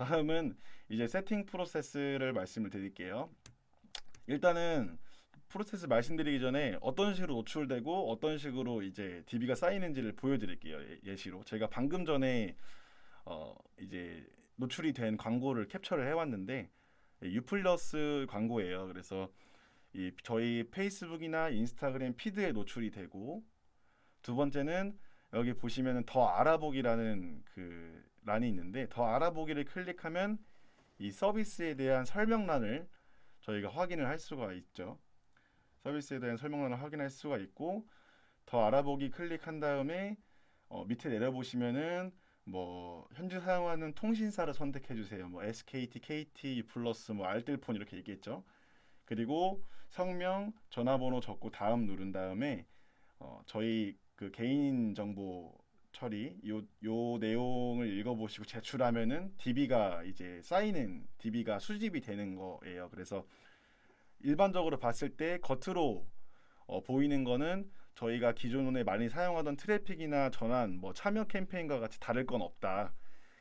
다음은 이제 세팅 프로세스를 말씀을 드릴게요. 일단은 프로세스 말씀드리기 전에 어떤 식으로 노출되고 어떤 식으로 이제 DB가 쌓이는지를 보여드릴게요. 예시로 제가 방금 전에 이제 노출이 된 광고를 캡처를 해왔는데 유플러스 광고예요. 그래서 이 저희 페이스북이나 인스타그램 피드에 노출이 되고, 두 번째는 여기 보시면은 더 알아보기라는 그 란이 있는데, 더 알아보기를 클릭하면 이 서비스에 대한 설명란을 저희가 확인을 할 수가 있죠. 서비스에 대한 설명란을 확인할 수가 있고, 더 알아보기 클릭한 다음에 밑에 내려보시면은 뭐 현재 사용하는 통신사를 선택해 주세요. 뭐 SKT, KT, 플러스, 뭐 알뜰폰 이렇게 있겠죠. 그리고 성명, 전화번호 적고 다음 누른 다음에 저희 그 개인 정보 처리 요 내용을 읽어보시고 제출하면은 DB가 이제 쌓이는, DB가 수집이 되는 거예요. 그래서 일반적으로 봤을 때 겉으로 보이는 거는 저희가 기존에 많이 사용하던 트래픽이나 전환, 뭐 참여 캠페인과 같이 다를 건 없다.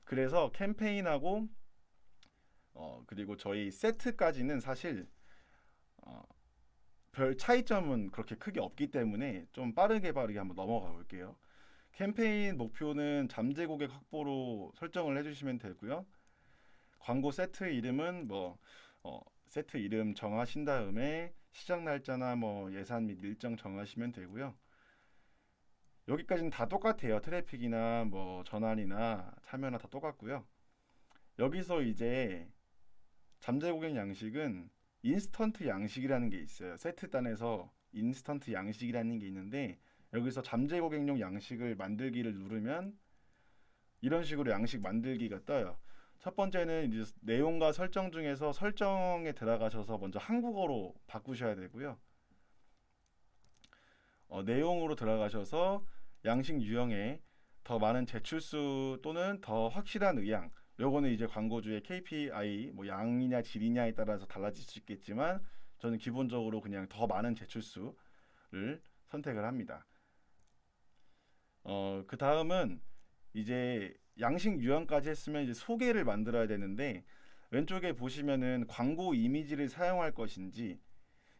그래서 캠페인하고 그리고 저희 세트까지는 사실 별 차이점은 그렇게 크게 없기 때문에 좀 빠르게 한번 넘어가 볼게요. 캠페인 목표는 잠재 고객 확보로 설정을 해주시면 되고요. 광고 세트 이름은 뭐 세트 이름 정하신 다음에 시작 날짜나 뭐 예산 및 일정 정하시면 되고요. 여기까지는 다 똑같아요. 트래픽이나 뭐 전환이나 참여나 다 똑같고요. 여기서 이제 잠재 고객 양식은 인스턴트 양식이라는 게 있어요. 세트단에서 인스턴트 양식이라는 게 있는데, 여기서 잠재 고객용 양식을 만들기를 누르면 이런 식으로 양식 만들기가 떠요. 첫 번째는 이제 내용과 설정 중에서 설정에 들어가셔서 먼저 한국어로 바꾸셔야 되고요. 내용으로 들어가셔서 양식 유형에 더 많은 제출수 또는 더 확실한 의향, 요거는 이제 광고주의 KPI 뭐 양이냐 질이냐에 따라서 달라질 수 있겠지만 저는 기본적으로 그냥 더 많은 제출수를 선택을 합니다. 그 다음은 이제 양식 유형까지 했으면 이제 소개를 만들어야 되는데, 왼쪽에 보시면은 광고 이미지를 사용할 것인지,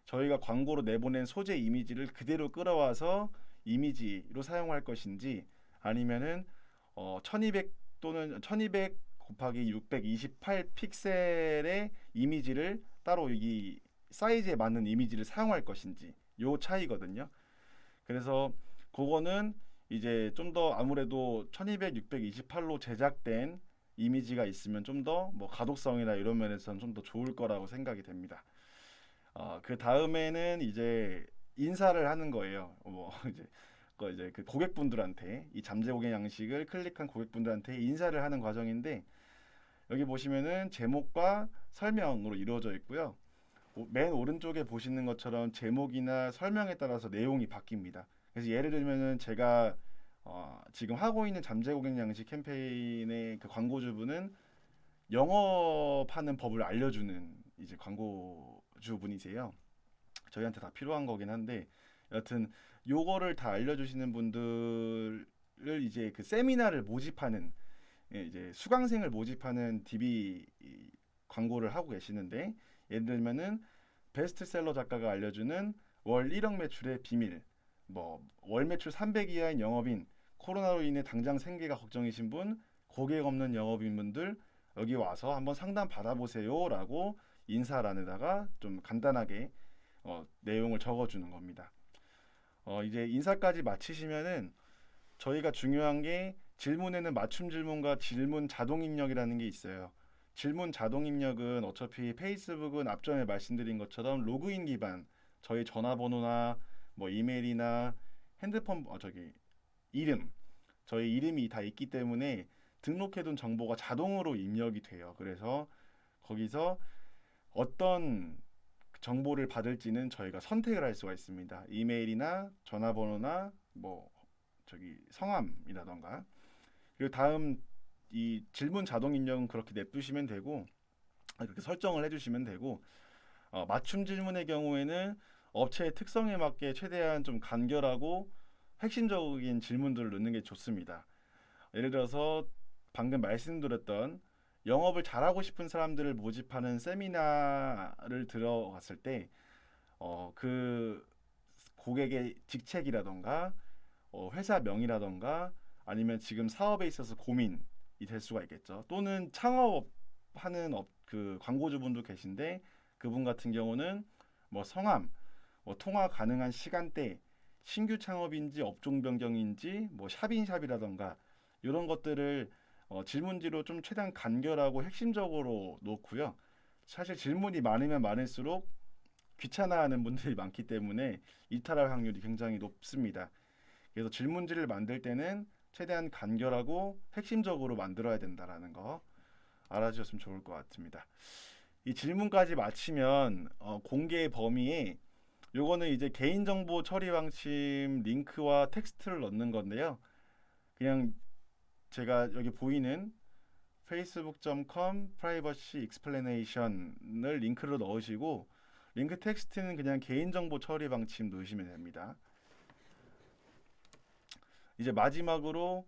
저희가 광고로 내보낸 소재 이미지를 그대로 끌어와서 이미지로 사용할 것인지, 아니면은 1200 또는 1200 곱하기 628 픽셀의 이미지를 따로 이 사이즈에 맞는 이미지를 사용할 것인지, 요 차이거든요. 그래서 그거는 이제 좀 더 아무래도 1200, 628로 제작된 이미지가 있으면 좀 더 뭐 가독성이나 이런 면에서는 좀 더 좋을 거라고 생각이 됩니다. 그 다음에는 이제 인사를 하는 거예요. 뭐 이제 그 고객분들한테 이 잠재 고객 양식을 클릭한 고객분들한테 인사를 하는 과정인데, 여기 보시면은 제목과 설명으로 이루어져 있고요. 맨 오른쪽에 보시는 것처럼 제목이나 설명에 따라서 내용이 바뀝니다. 그래서 예를 들면은 제가 지금 하고 있는 잠재 고객 양식 캠페인의 그 광고주분은 영업하는 법을 알려주는 이제 광고주분이세요. 저희한테 다 필요한 거긴 한데, 여튼 요거를 다 알려주시는 분들을 이제 그 세미나를 모집하는, 이제 수강생을 모집하는 DB 광고를 하고 계시는데, 예를 들면은 베스트셀러 작가가 알려주는 월 1억 매출의 비밀, 뭐 월 매출 300 이하인 영업인, 코로나로 인해 당장 생계가 걱정이신 분, 고객 없는 영업인분들 여기 와서 한번 상담 받아보세요라고 인사란에다가 좀 간단하게 내용을 적어주는 겁니다. 이제 인사까지 마치시면은 저희가 중요한 게, 질문에는 맞춤 질문과 질문 자동 입력이라는 게 있어요. 질문 자동 입력은 어차피 페이스북은 앞전에 말씀드린 것처럼 로그인 기반, 저희 전화번호나 뭐 이메일이나 핸드폰 이름, 저희 이름이 다 있기 때문에 등록해둔 정보가 자동으로 입력이 돼요. 그래서 거기서 어떤 정보를 받을지는 저희가 선택을 할 수가 있습니다. 이메일이나 전화번호나 뭐 성함이라던가. 그리고 다음 이 질문 자동 입력은 그렇게 냅두시면 되고, 그렇게 설정을 해주시면 되고, 맞춤 질문의 경우에는 업체의 특성에 맞게 최대한 좀 간결하고 핵심적인 질문들을 넣는 게 좋습니다. 예를 들어서 방금 말씀드렸던 영업을 잘하고 싶은 사람들을 모집하는 세미나를 들어갔을 때, 그 고객의 직책이라던가, 회사 명이라던가, 아니면 지금 사업에 있어서 고민이 될 수가 있겠죠. 또는 창업하는 그 광고주분도 계신데, 그분 같은 경우는 뭐 성함, 뭐 통화 가능한 시간대, 신규 창업인지 업종 변경인지, 뭐 샵인샵이라던가 이런 것들을 질문지로 좀 최대한 간결하고 핵심적으로 놓고요. 사실 질문이 많으면 많을수록 귀찮아하는 분들이 많기 때문에 이탈할 확률이 굉장히 높습니다. 그래서 질문지를 만들 때는 최대한 간결하고 핵심적으로 만들어야 된다라는 거 알아주셨으면 좋을 것 같습니다. 이 질문까지 마치면 공개 범위에 요거는 이제 개인정보 처리 방침 링크와 텍스트를 넣는 건데요. 그냥 제가 여기 보이는 facebook.com privacy explanation을 링크로 넣으시고 링크 텍스트는 그냥 개인정보 처리 방침 넣으시면 됩니다. 이제 마지막으로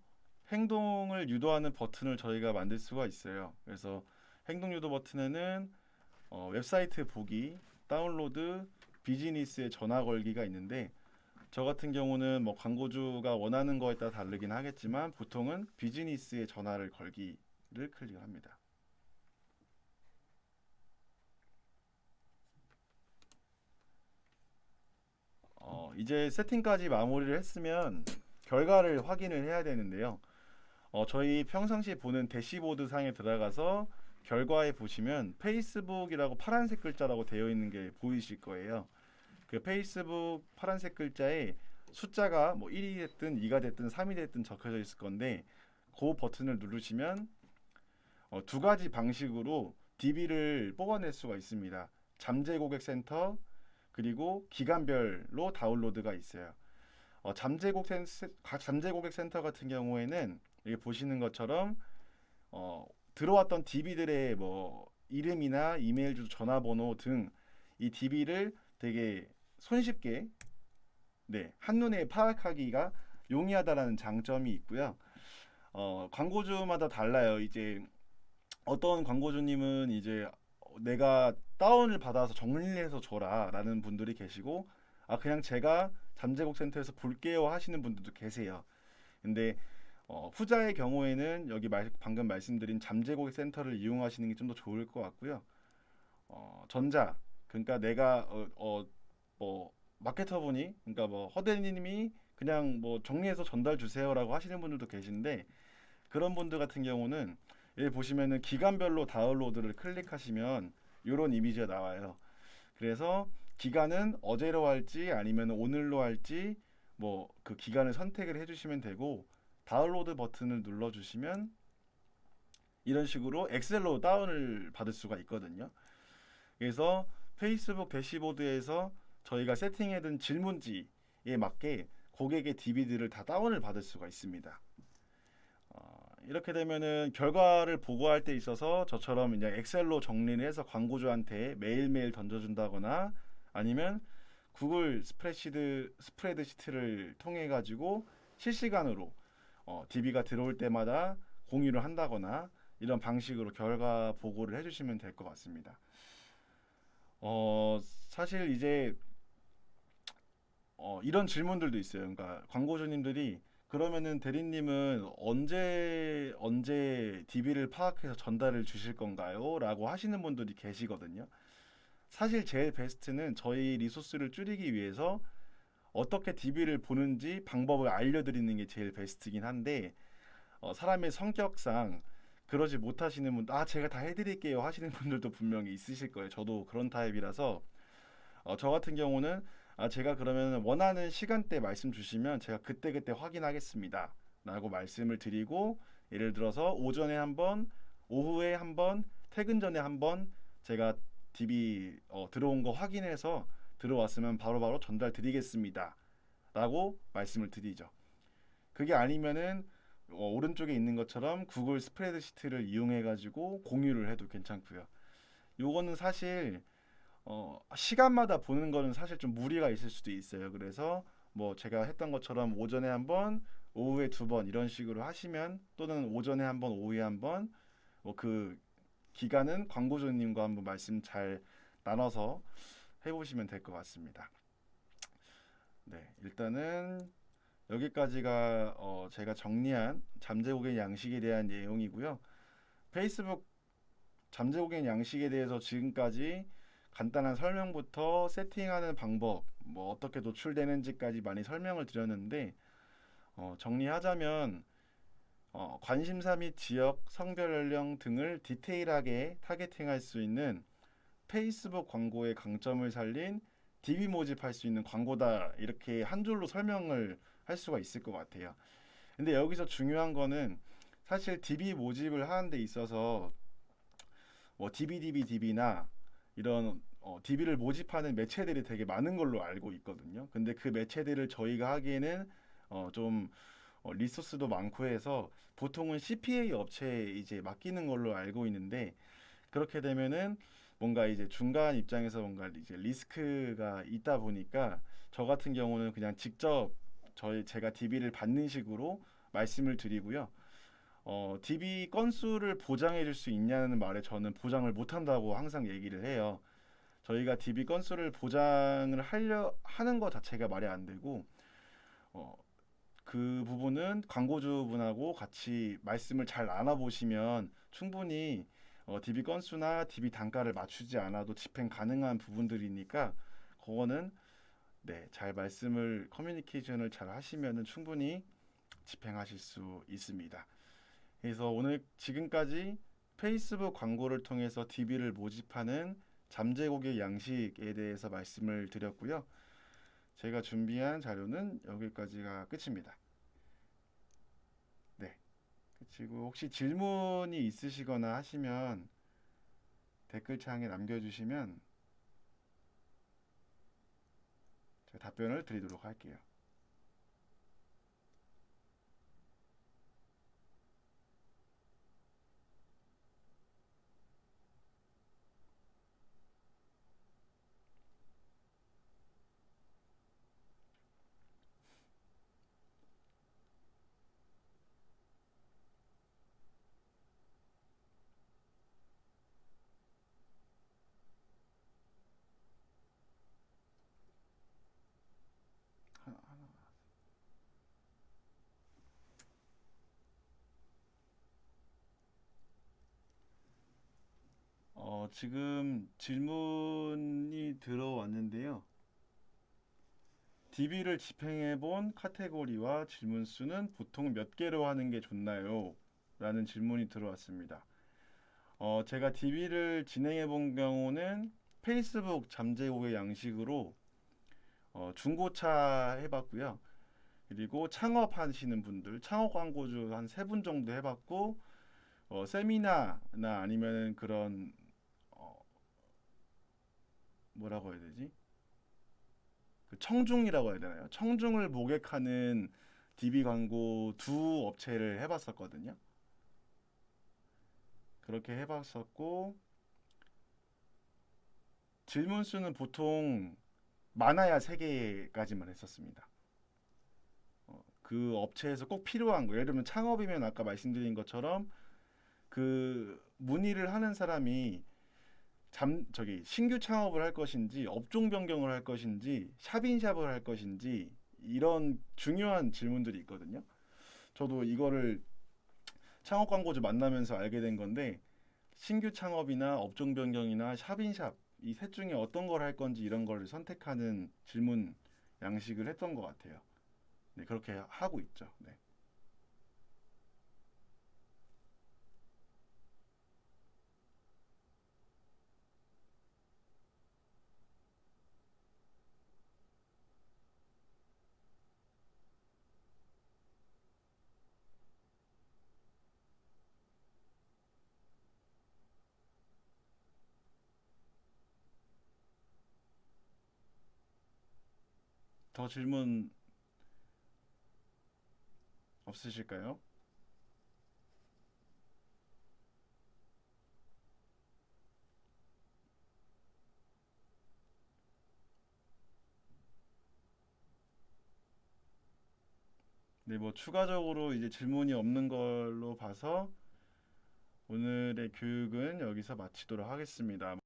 행동을 유도하는 버튼을 저희가 만들 수가 있어요. 그래서 행동 유도 버튼에는 웹사이트 보기, 다운로드, 비즈니스에 전화 걸기가 있는데 저 같은 경우는 뭐 광고주가 원하는 거에 따라 다르긴 하겠지만 보통은 비즈니스에 전화를 걸기를 클릭합니다. 이제 세팅까지 마무리를 했으면 결과를 확인을 해야 되는데요. 저희 평상시 보는 대시보드 상에 들어가서 결과에 보시면 페이스북이라고 파란색 글자라고 되어 있는 게 보이실 거예요. 그 페이스북 파란색 글자에 숫자가 뭐 1이 됐든 2가 됐든 3이 됐든 적혀져 있을 건데 그 버튼을 누르시면 두 가지 방식으로 DB를 뽑아낼 수가 있습니다. 잠재 고객 센터 그리고 기간별로 다운로드가 있어요. 잠재 고객 센터 같은 경우에는 여기 보시는 것처럼 들어왔던 DB들의 뭐 이름이나 이메일 주소, 전화번호 등 이 DB를 되게 손쉽게 한눈에 파악하기가 용이하다라는 장점이 있고요. 광고주마다 달라요. 이제 어떤 광고주님은 이제 내가 다운을 받아서 정리해서 줘라라는 분들이 계시고 그냥 제가 잠재곡 센터에서 볼게요 하시는 분들도 계세요. 근데 후자의 경우에는 여기 방금 말씀드린 잠재고객 센터를 이용하시는 게 좀 더 좋을 것 같고요. 전자 그러니까 내가 뭐 마케터분이 그러니까 뭐 허대님이 그냥 뭐 정리해서 전달 주세요라고 하시는 분들도 계신데 그런 분들 같은 경우는 여기 보시면은 기간별로 다운로드를 클릭하시면 이런 이미지가 나와요. 그래서 기간은 어제로 할지 아니면 오늘로 할지 뭐 그 기간을 선택을 해주시면 되고 다운로드 버튼을 눌러주시면 이런 식으로 엑셀로 다운을 받을 수가 있거든요. 그래서 페이스북 대시보드에서 저희가 세팅해둔 질문지에 맞게 고객의 DB들을 다 다운을 받을 수가 있습니다. 이렇게 되면은 결과를 보고할 때 있어서 저처럼 이제 엑셀로 정리를 해서 광고주한테 매일매일 던져준다거나 아니면 구글 스프레드시트를 통해 가지고 실시간으로 DB가 들어올 때마다 공유를 한다거나 이런 방식으로 결과 보고를 해주시면 될 것 같습니다. 사실 이제 이런 질문들도 있어요. 그러니까 광고주님들이 그러면은 대리님은 언제 DB를 파악해서 전달을 주실 건가요? 라고 하시는 분들이 계시거든요. 사실 제일 베스트는 저희 리소스를 줄이기 위해서 어떻게 DB를 보는지 방법을 알려드리는 게 제일 베스트긴 한데 사람의 성격상 그러지 못하시는 분, 제가 다 해드릴게요 하시는 분들도 분명히 있으실 거예요. 저도 그런 타입이라서 저 같은 경우는 제가 그러면 원하는 시간대 말씀 주시면 제가 그때그때 확인하겠습니다 라고 말씀을 드리고 예를 들어서 오전에 한번 오후에 한번 퇴근 전에 한번 제가 DB 들어온 거 확인해서 들어왔으면 바로바로 전달 드리겠습니다 라고 말씀을 드리죠. 그게 아니면은 오른쪽에 있는 것처럼 구글 스프레드시트를 이용해 가지고 공유를 해도 괜찮고요. 요거는 사실 시간마다 보는 거는 사실 좀 무리가 있을 수도 있어요. 그래서 뭐 제가 했던 것처럼 오전에 한번 오후에 두 번 이런 식으로 하시면 또는 오전에 한번 오후에 한번 뭐 그 기간은 광고주님과 한번 말씀 잘 나눠서 해보시면 될 것 같습니다. 네, 일단은 여기까지가 제가 정리한 잠재고객 양식에 대한 내용이고요. 페이스북 잠재고객 양식에 대해서 지금까지 간단한 설명부터 세팅하는 방법, 뭐 어떻게 노출되는지까지 많이 설명을 드렸는데 정리하자면 관심사 및 지역, 성별 연령 등을 디테일하게 타겟팅할 수 있는 페이스북 광고의 강점을 살린 DB 모집할 수 있는 광고다, 이렇게 한 줄로 설명을 할 수가 있을 것 같아요. 근데 여기서 중요한 거는 사실 DB 모집을 하는 데 있어서 뭐 DB나 이런 DB를 모집하는 매체들이 되게 많은 걸로 알고 있거든요. 근데 그 매체들을 저희가 하기에는 좀 리소스도 많고 해서 보통은 CPA 업체에 이제 맡기는 걸로 알고 있는데, 그렇게 되면은 뭔가 이제 중간 입장에서 뭔가 이제 리스크가 있다 보니까 저 같은 경우는 그냥 직접 제가 DB를 받는 식으로 말씀을 드리고요. DB 건수를 보장해 줄 수 있냐는 말에 저는 보장을 못 한다고 항상 얘기를 해요. 저희가 DB 건수를 보장을 하는 것 자체가 말이 안 되고, 어, 그 부분은 광고주분하고 같이 말씀을 잘 나눠보시면 충분히 DB 건수나 DB 단가를 맞추지 않아도 집행 가능한 부분들이니까, 그거는 네, 잘 말씀을 커뮤니케이션을 잘 하시면은 충분히 집행하실 수 있습니다. 그래서 오늘 지금까지 페이스북 광고를 통해서 DB를 모집하는 잠재고객 양식에 대해서 말씀을 드렸고요. 제가 준비한 자료는 여기까지가 끝입니다. 네. 그리고 혹시 질문이 있으시거나 하시면 댓글창에 남겨주시면 제가 답변을 드리도록 할게요. 지금 질문이 들어왔는데요. DB를 집행해 본 카테고리와 질문 수는 보통 몇 개로 하는 게 좋나요? 라는 질문이 들어왔습니다. 제가 DB를 진행해 본 경우는 페이스북 잠재고의 양식으로 중고차 해봤고요. 그리고 창업하시는 분들, 창업 광고주 한 세 분 정도 해봤고, 세미나나 아니면 그런 어, 뭐라고 해야 되지? 그 청중이라고 해야 되나요? 청중을 모객하는 DB 광고 두 업체를 해봤었거든요. 그렇게 해봤었고, 질문 수는 보통 많아야 세 개까지만 했었습니다. 그 업체에서 꼭 필요한 거, 예를 들면 창업이면 아까 말씀드린 것처럼 그 문의를 하는 사람이 신규 창업을 할 것인지 업종 변경을 할 것인지 샵인샵을 할 것인지 이런 중요한 질문들이 있거든요. 저도 이거를 창업 광고주 만나면서 알게 된 건데, 신규 창업이나 업종 변경이나 샵인샵 이 셋 중에 어떤 걸 할 건지 이런 걸 선택하는 질문 양식을 했던 것 같아요. 네, 그렇게 하고 있죠. 네. 더 질문 없으실까요? 네, 뭐 추가적으로 이제 질문이 없는 걸로 봐서 오늘의 교육은 여기서 마치도록 하겠습니다.